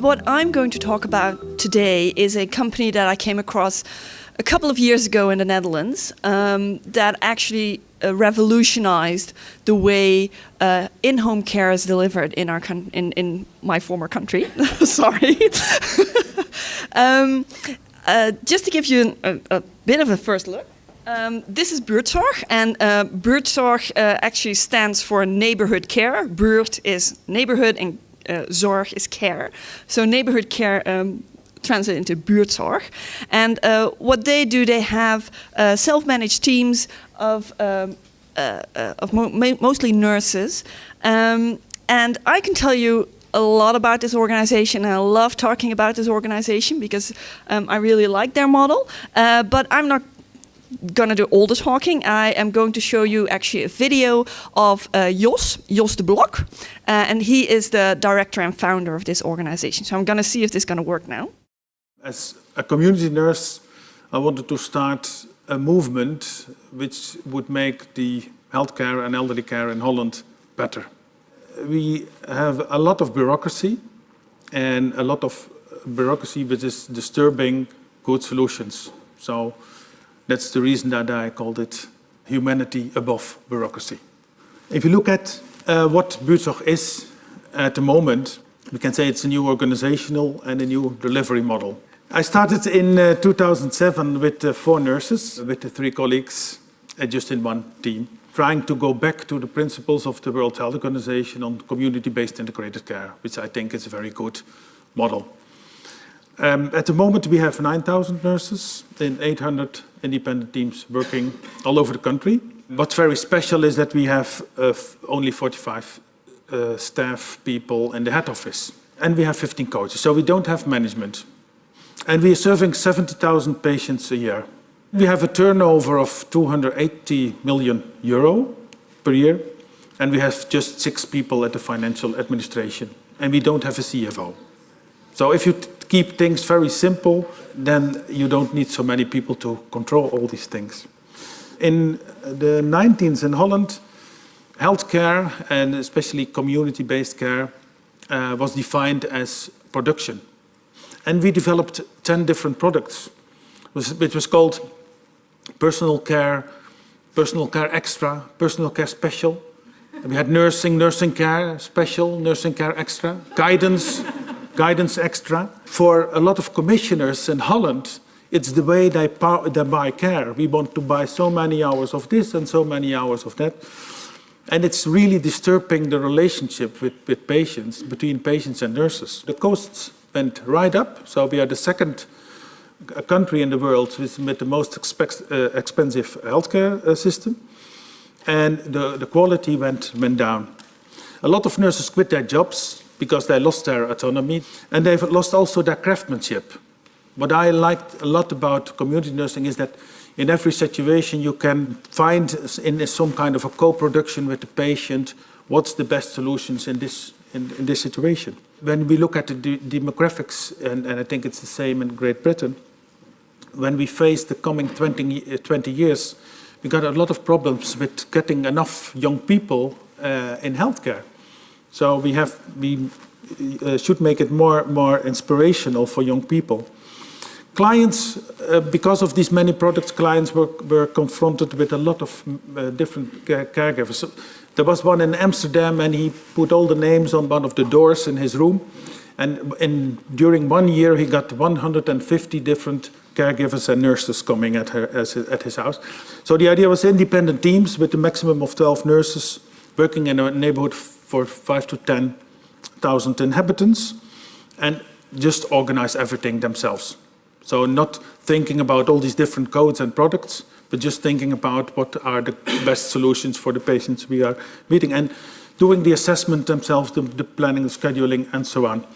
What I'm going to talk about today is a company that I came across a couple of years ago in the Netherlands that actually revolutionized the way in-home care is delivered in in my former country. Sorry. Just to give you a bit of a first look. This is Buurtzorg, and Buurtzorg actually stands for neighborhood care. Buurt is neighborhood and zorg is care. So neighborhood care translated into Buurtzorg. And what they do, they have self-managed teams of mostly nurses. And I can tell you a lot about this organization, and I love talking about this organization because I really like their model. But I'm not going to do all the talking. I am going to show you actually a video of Jos de Blok, and he is the director and founder of this organization. So I'm going to see if this is going to work now. As a community nurse, I wanted to start a movement which would make the healthcare and elderly care in Holland better. We have a lot of bureaucracy, and a lot of bureaucracy which is disturbing good solutions. So that's the reason that I called it humanity above bureaucracy. If you look at what Buurtzorg is at the moment, we can say it's a new organizational and a new delivery model. I started in 2007 with 4 nurses, with the 3 colleagues, just in one team, trying to go back to the principles of the World Health Organization on community-based integrated care, which I think is a very good model. At the moment, we have 9,000 nurses in 800 independent teams working all over the country. What's very special is that we have only 45 staff people in the head office. And we have 15 coaches, so we don't have management. And we are serving 70,000 patients a year. We have a turnover of 280 million euro per year. And we have just 6 people at the financial administration. And we don't have a CFO. So if you keep things very simple, then you don't need so many people to control all these things. In the 19th in Holland, healthcare and especially community-based care was defined as production. And we developed 10 different products, which was called personal care extra, personal care special. And we had nursing care special, nursing care extra, guidance extra. For a lot of commissioners in Holland, it's the way they buy care. We want to buy so many hours of this and so many hours of that. And it's really disturbing the relationship with patients, between patients and nurses. The costs went right up, so we are the second country in the world with the most expensive healthcare system. And the quality went down. A lot of nurses quit their jobs because they lost their autonomy, and they've lost also their craftsmanship. What I liked a lot about community nursing is that in every situation you can find in some kind of a co-production with the patient what's the best solutions in this situation. When we look at the demographics, and I think it's the same in Great Britain, when we face the coming 20 years, we got a lot of problems with getting enough young people in healthcare. So we should make it more inspirational for young people. Clients, because of these many products, clients were confronted with a lot of different caregivers. So there was one in Amsterdam, and he put all the names on one of the doors in his room. And during 1 year, he got 150 different caregivers and nurses coming at his house. So the idea was independent teams with a maximum of 12 nurses working in a neighborhood for 5,000 to 10,000 inhabitants, and just organize everything themselves. So not thinking about all these different codes and products, but just thinking about what are the best solutions for the patients we are meeting, and doing the assessment themselves, the planning, the scheduling, and so on,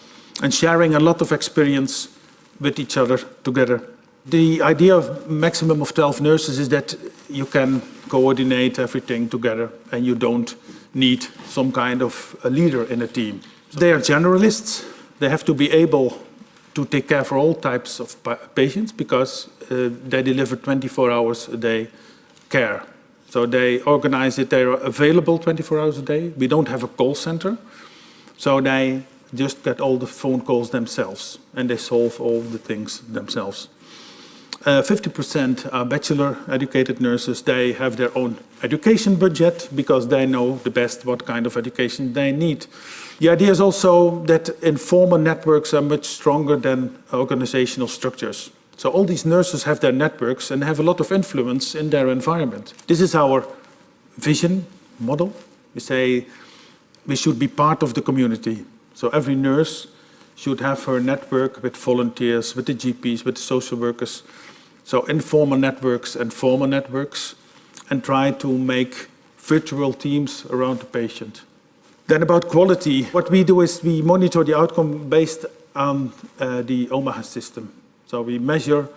and sharing a lot of experience with each other together. The idea of maximum of 12 nurses is that you can coordinate everything together, and you don't need some kind of a leader in a team. They are generalists. They have to be able to take care for all types of patients because they deliver 24 hours a day care. So they organize it, they're available 24 hours a day. We don't have a call center. So they just get all the phone calls themselves and they solve all the things themselves. 50% are bachelor educated nurses. They have their own education budget because they know the best what kind of education they need. The idea is also that informal networks are much stronger than organizational structures. So all these nurses have their networks and have a lot of influence in their environment. This is our vision model. We say we should be part of the community. So every nurse should have her network with volunteers, with the GPs, with the social workers. So informal networks and formal networks, and try to make virtual teams around the patient. Then about quality, what we do is we monitor the outcome based on the OMAHA system. So we measure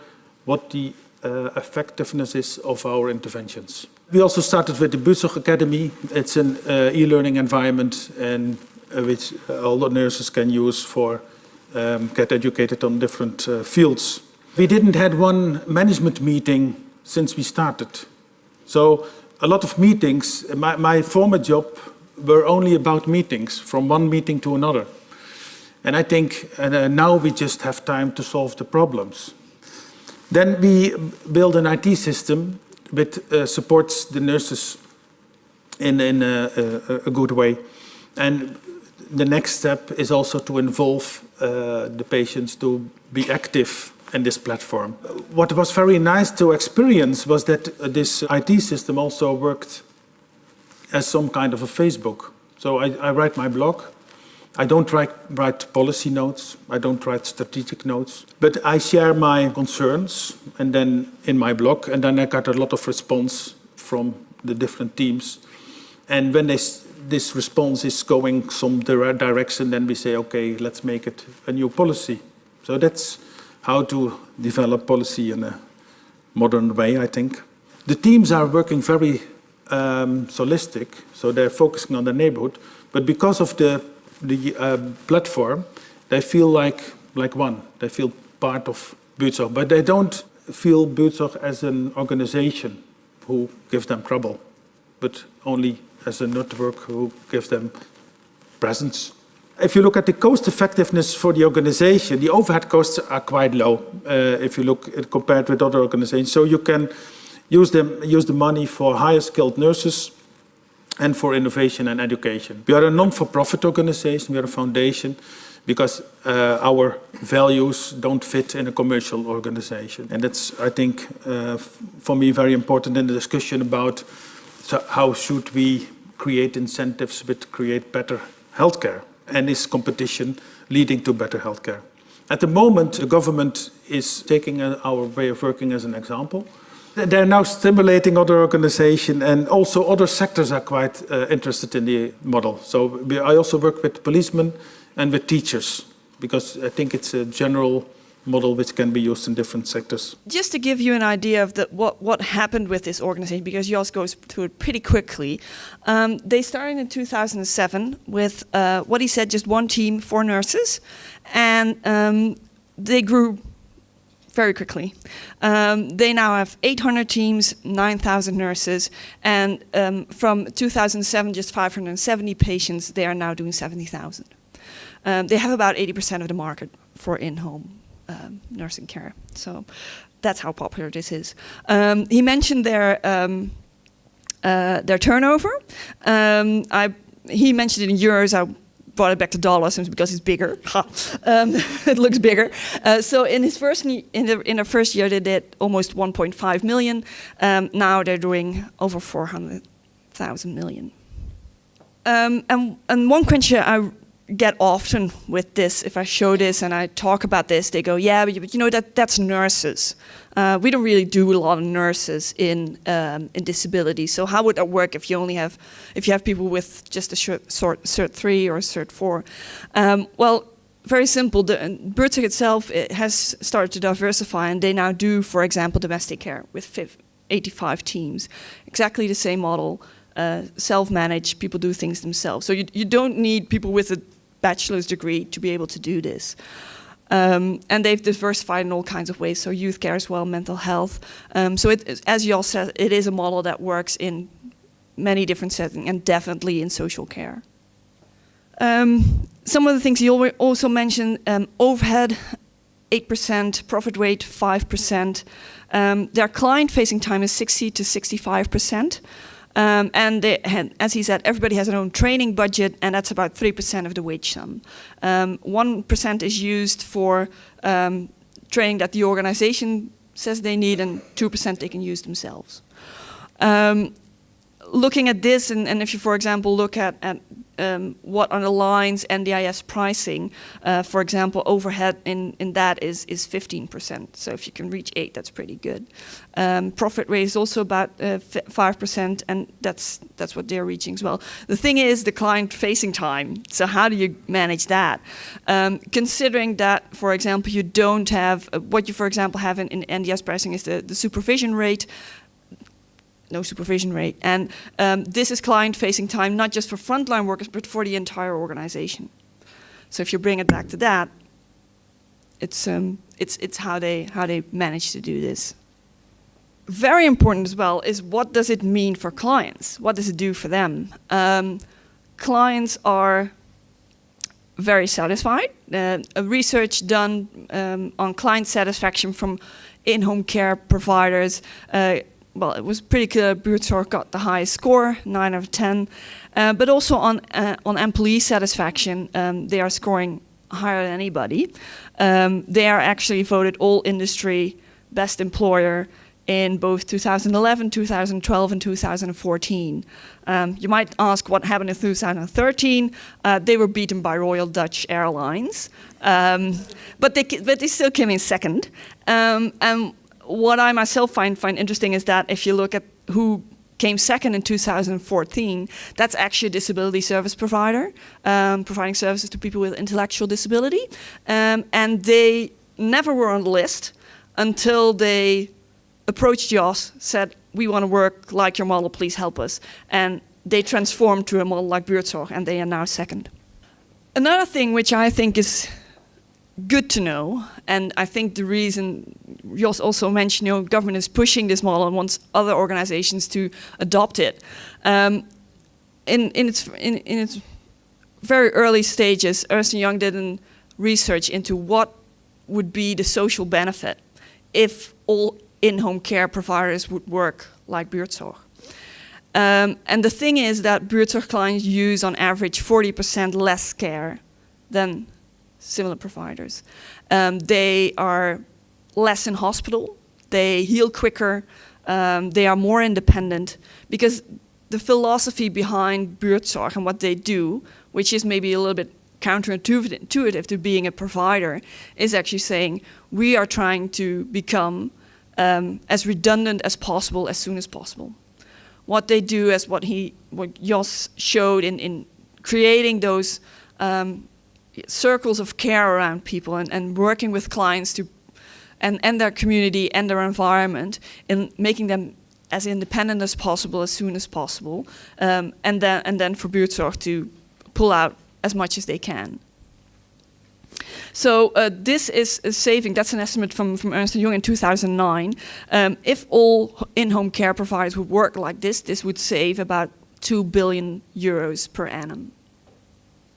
what the effectiveness is of our interventions. We also started with the Buurtzorg Academy. It's an e-learning environment and which all the nurses can use for get educated on different fields. We didn't had one management meeting since we started. So a lot of meetings, my former job were only about meetings, from one meeting to another. And I think now we just have time to solve the problems. Then we build an IT system which supports the nurses in a good way. And the next step is also to involve the patients to be active in this platform. What was very nice to experience was that this IT system also worked as some kind of a Facebook. So I write my blog. I don't write policy notes. I don't write strategic notes. But I share my concerns and then in my blog, and then I got a lot of response from the different teams. And when this response is going some direction, then we say, okay, let's make it a new policy. So that's how to develop policy in a modern way, I think. The teams are working very holistic, so they're focusing on the neighborhood, but because of the platform, they feel like one. They feel part of Buurtzorg, but they don't feel Buurtzorg as an organization who gives them trouble, but only as a network who gives them presence. If you look at the cost effectiveness for the organization, the overhead costs are quite low if you look at compared with other organizations. So you can use the money for higher skilled nurses and for innovation and education. We are a non-for-profit organization, we are a foundation, because our values don't fit in a commercial organization. And that's, I think, for me, very important in the discussion about how should we create incentives which create better healthcare, and is competition leading to better healthcare. At the moment, the government is taking our way of working as an example. They're now stimulating other organizations, and also other sectors are quite interested in the model. So I also work with policemen and with teachers, because I think it's a general model which can be used in different sectors. Just to give you an idea of what happened with this organization, because yours goes through it pretty quickly. They started in 2007 with what he said, just one team, 4 nurses, and they grew very quickly. They now have 800 teams, 9,000 nurses, and from 2007, just 570 patients, they are now doing 70,000. They have about 80% of the market for in-home nursing care. So that's how popular this is. He mentioned their turnover. He mentioned it in euros. I brought it back to dollars because it's bigger. It looks bigger. So in their first year, they did almost 1.5 million. Now they're doing over 400,000 million. And one question I get often with this, if I show this and I talk about this, they go, yeah, but you know, that's nurses. We don't really do a lot of nurses in disability. So how would that work if you have people with just a Cert 3 or Cert 4? Well, very simple. Buurtzorg itself has started to diversify, and they now do, for example, domestic care with 85 teams. Exactly the same model. Self-managed, people do things themselves. So you don't need people with a bachelor's degree to be able to do this. And they've diversified in all kinds of ways, so youth care as well, mental health. So as Jos said, it is a model that works in many different settings and definitely in social care. Some of the things you also mentioned, overhead, 8%, profit rate, 5%. Their client-facing time is 60 to 65%. And as he said, everybody has their own training budget, and that's about 3% of the wage sum. 1% is used for training that the organization says they need, and 2% they can use themselves. Looking at this, and if you, for example, look at what underlines NDIS pricing, for example, overhead in that is 15%. So if you can reach 8, that's pretty good. Profit rate is also about 5%, and that's what they're reaching as well. The thing is the client-facing time. So how do you manage that? Considering that, for example, you don't have what you, for example, have in NDIS pricing is the supervision rate. No supervision rate. And this is client-facing time, not just for frontline workers, but for the entire organization. So if you bring it back to that, it's how they manage to do this. Very important as well is what does it mean for clients? What does it do for them? Clients are very satisfied. A research done on client satisfaction from in-home care providers. Well, it was pretty clear Buurtzorg got the highest score, 9 out of 10. But also on employee satisfaction, they are scoring higher than anybody. They are actually voted all industry best employer in both 2011, 2012, and 2014. You might ask what happened in 2013. They were beaten by Royal Dutch Airlines, but they still came in second. And what I myself find interesting is that if you look at who came second in 2014, that's actually a disability service provider, providing services to people with intellectual disability. And they never were on the list until they approached Jos, said, we want to work like your model, please help us. And they transformed to a model like Buurtzorg, and they are now second. Another thing which I think is good to know, and I think the reason Jos also mentioned, government is pushing this model and wants other organizations to adopt it. In its very early stages, Ernst & Young did a research into what would be the social benefit if all in-home care providers would work like Buurtzorg. And the thing is that Buurtzorg clients use on average 40% less care than similar providers. They are less in hospital, they heal quicker, they are more independent, because the philosophy behind Buurtzorg and what they do, which is maybe a little bit counterintuitive to being a provider, is actually saying we are trying to become as redundant as possible as soon as possible. What they do, as what Jos showed in creating those circles of care around people and working with clients to and their community and their environment, in making them as independent as possible as soon as possible, and then for Buurtzorg to pull out as much as they can. So this is a saving, that's an estimate from Ernst & Young in 2009. If all in-home care providers would work like this would save about 2 billion euros per annum.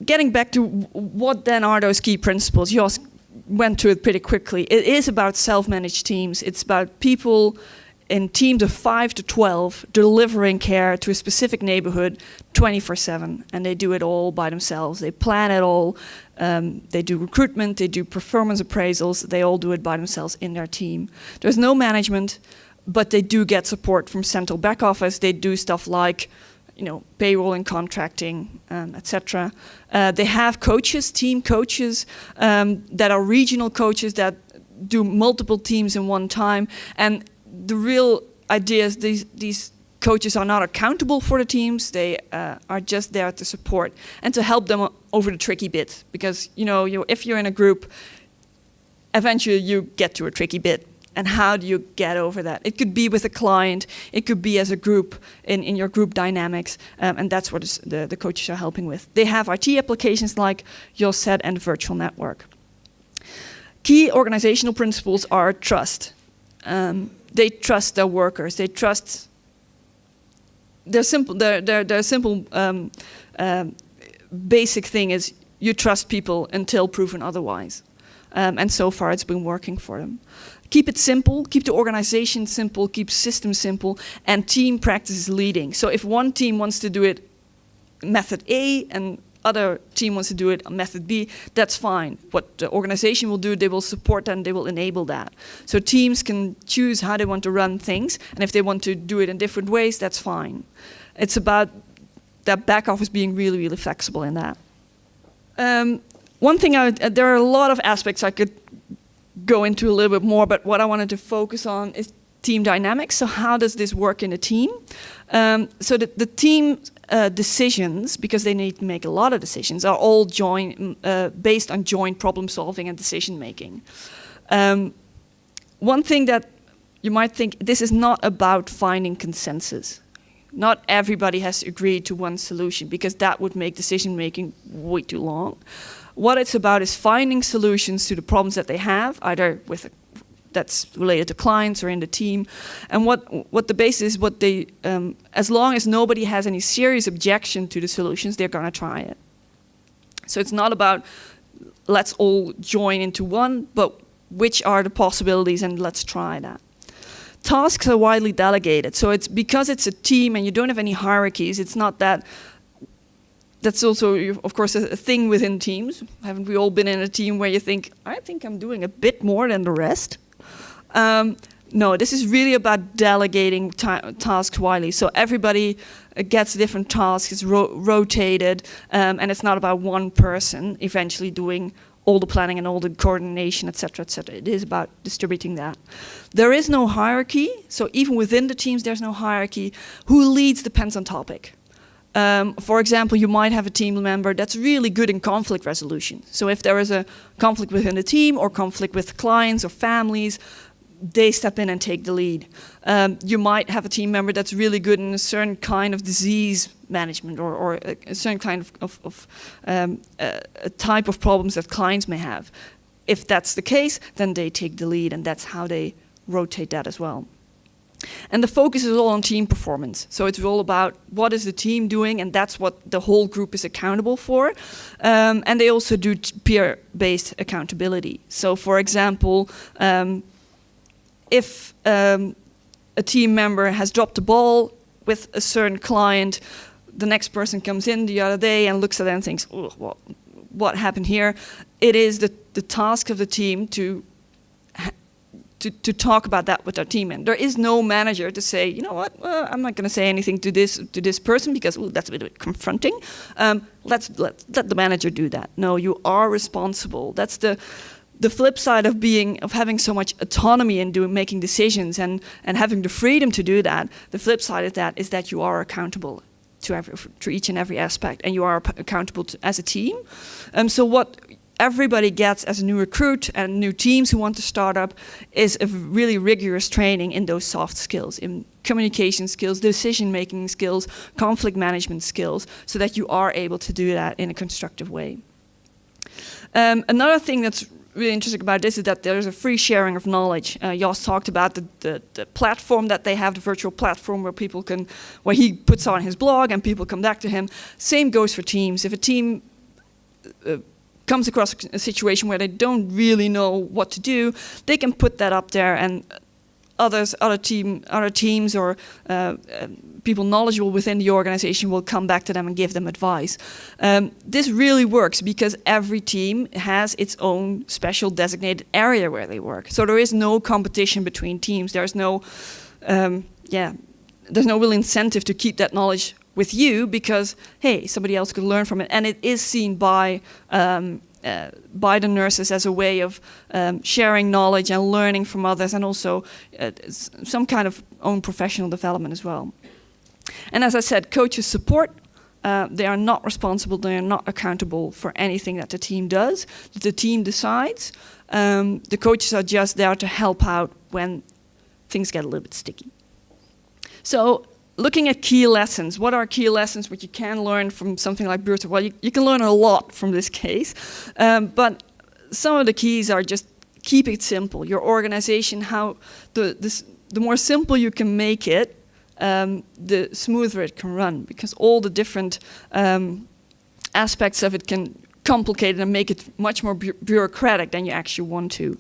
Getting back to what then are those key principles, Jos went through it pretty quickly. It is about self-managed teams. It's about people in teams of 5 to 12 delivering care to a specific neighborhood 24/7, and they do it all by themselves. They plan it all. They do recruitment. They do performance appraisals. They all do it by themselves in their team. There's no management, but they do get support from central back office. They do stuff like, payroll and contracting, etc. They have coaches, team coaches, that are regional coaches that do multiple teams in one time. And the real idea is these coaches are not accountable for the teams. They are just there to support and to help them over the tricky bit. Because if you're in a group, eventually you get to a tricky bit. And how do you get over that? It could be with a client, it could be as a group, in your group dynamics, and that's what the coaches are helping with. They have IT applications like Jos said, and virtual network. Key organizational principles are trust. They trust their workers. They trust. Their simple basic thing is you trust people until proven otherwise. And so far it's been working for them. Keep it simple, keep the organization simple, keep systems simple, and team practice is leading. So if one team wants to do it method A and other team wants to do it method B, that's fine. What the organization will do, they will support that and they will enable that. So teams can choose how they want to run things, and if they want to do it in different ways, that's fine. It's about that back office being really, really flexible in that. One thing, there are a lot of aspects I could go into a little bit more, but what I wanted to focus on is team dynamics. So how does this work in a team? So the team decisions, because they need to make a lot of decisions, are all based on joint problem solving and decision making. One thing that you might think, this is not about finding consensus. Not everybody has agreed to one solution, because that would make decision making way too long. What it's about is finding solutions to the problems that they have, either that's related to clients or in the team. And what the basis is, what they, as long as nobody has any serious objection to the solutions, they're gonna try it. So it's not about let's all join into one, but which are the possibilities and let's try that. Tasks are widely delegated. So it's because it's a team and you don't have any hierarchies, it's not that. That's also, of course, a thing within teams. Haven't we all been in a team where you think, I think I'm doing a bit more than the rest? No, this is really about delegating tasks widely. So everybody gets different tasks, it's rotated, and it's not about one person eventually doing all the planning and all the coordination, et cetera, et cetera. It is about distributing that. There is no hierarchy, so even within the teams there's no hierarchy. Who leads depends on topic. For example, you might have a team member that's really good in conflict resolution. So if there is a conflict within the team or conflict with clients or families, they step in and take the lead. You might have a team member that's really good in a certain kind of disease management or a certain kind of a type of problems that clients may have. If that's the case, then they take the lead, and that's how they rotate that as well. And the focus is all on team performance. So it's all about what is the team doing, and that's what the whole group is accountable for. And they also do peer-based accountability. So for example, if a team member has dropped the ball with a certain client, the next person comes in the other day and looks at it and thinks, oh, what happened here? It is the task of the team to talk about that with our team. And there is no manager to say, you know what, I'm not going to say anything to this person because that's a bit confronting. Let the manager do that. No, you are responsible. That's the flip side of having so much autonomy in making decisions and having the freedom to do that. The flip side of that is that you are accountable to each and every aspect, and you are accountable as a team. So what everybody gets as a new recruit and new teams who want to start up is a really rigorous training in those soft skills, in communication skills, decision-making skills, conflict management skills, so that you are able to do that in a constructive way. Another thing that's really interesting about this is that there's a free sharing of knowledge. Jos talked about the platform that they have, the virtual platform where he puts on his blog and people come back to him. Same goes for teams. If a team comes across a situation where they don't really know what to do, they can put that up there, and other teams or people knowledgeable within the organization will come back to them and give them advice. This really works because every team has its own special designated area where they work. So there is no competition between teams. There's no real incentive to keep that knowledge with you because, hey, somebody else could learn from it. And it is seen by the nurses as a way of sharing knowledge and learning from others, and also some kind of own professional development as well. And as I said, coaches support. They are not responsible, they are not accountable for anything that the team does. The team decides. The coaches are just there to help out when things get a little bit sticky. So, looking at key lessons, what are key lessons which you can learn from something like Buurtzorg? Well, you can learn a lot from this case, but some of the keys are just keep it simple. Your organization, how the more simple you can make it, the smoother it can run, because all the different aspects of it can complicate it and make it much more bureaucratic than you actually want to.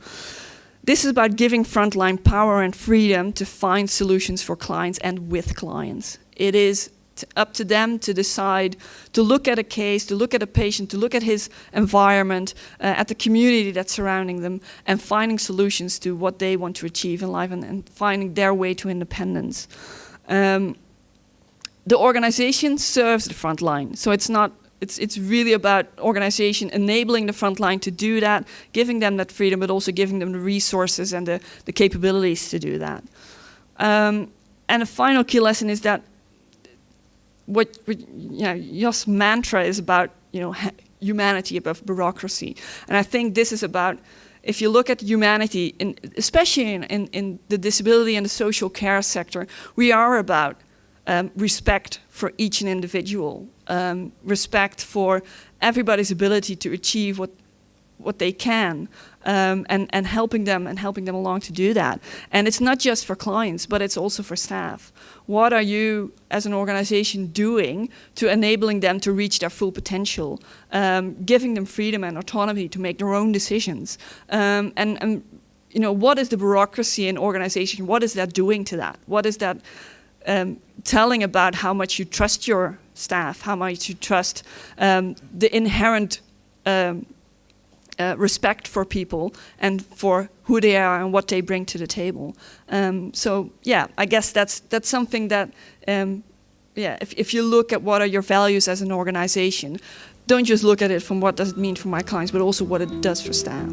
This is about giving frontline power and freedom to find solutions for clients and with clients. It is up to them to decide, to look at a case, to look at a patient, to look at his environment, at the community that's surrounding them, and finding solutions to what they want to achieve in life, and finding their way to independence. The organization serves the front line, so it's really about organization enabling the front line to do that, giving them that freedom, but also giving them the resources and the capabilities to do that. And a final key lesson is that Jos' mantra is about humanity above bureaucracy, and I think this is about, if you look at humanity, especially in the disability and the social care sector, we are about respect for each individual, respect for everybody's ability to achieve what they can, and helping them along to do that. And it's not just for clients, but it's also for staff. What are you as an organization doing to enabling them to reach their full potential, giving them freedom and autonomy to make their own decisions? And what is the bureaucracy in organization? What is that doing to that? What is that telling about how much you trust your staff, how much you trust the inherent respect for people and for who they are and what they bring to the table. So yeah, I guess that's something that if you look at what are your values as an organization, don't just look at it from what does it mean for my clients, but also what it does for staff.